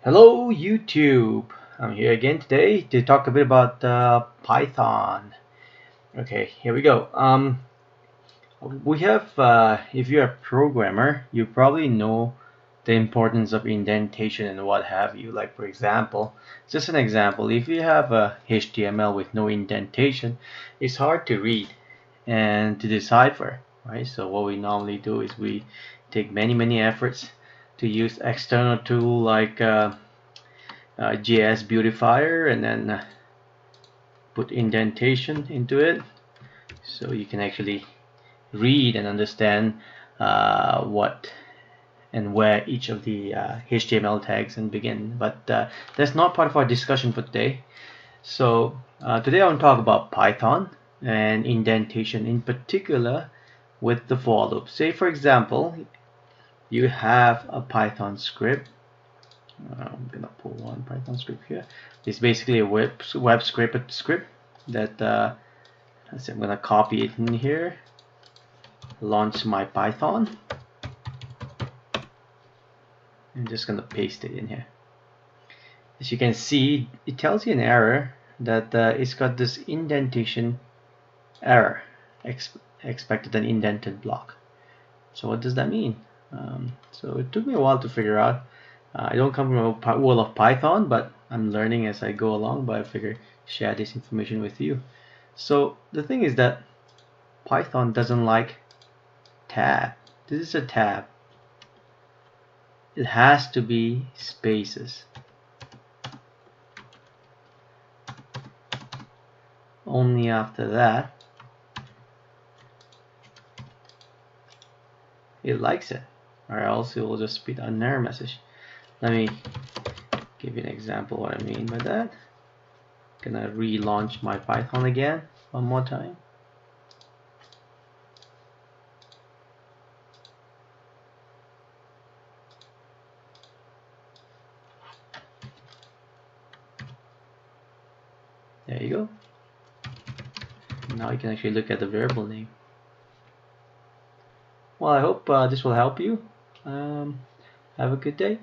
Hello YouTube! I'm here again today to talk a bit about Python. Okay, here we go. We have, if you're a programmer, you probably know the importance of indentation and what have you. Like for example, just an example, if you have a HTML with no indentation, it's hard to read and to decipher, right? So what we normally do is we take many efforts to use external tool like JS beautifier and then put indentation into it so you can actually read and understand what and where each of the HTML tags and begin. But that's not part of our discussion for today. So today I want to talk about Python and indentation, in particular with the for loop. Say for example you have a Python script. I'm gonna pull one Python script here. It's basically a web script that I'm gonna copy it in here, launch my Python. I'm just gonna paste it in here. As you can see, it tells you an error that it's got this indentation error, expected an indented block. So what does that mean? So it took me a while to figure out. I don't come from a world of Python, but I'm learning as I go along, but I figure share this information with you. So the thing is that Python doesn't like tab. This is a tab. It has to be spaces. Only after that it likes it, or else it will just spit an error message. Let me give you an example what I mean by that. Gonna relaunch my Python again one more time. There you go. Now you can actually look at the variable name. Well, I hope this will help you. Have a good day.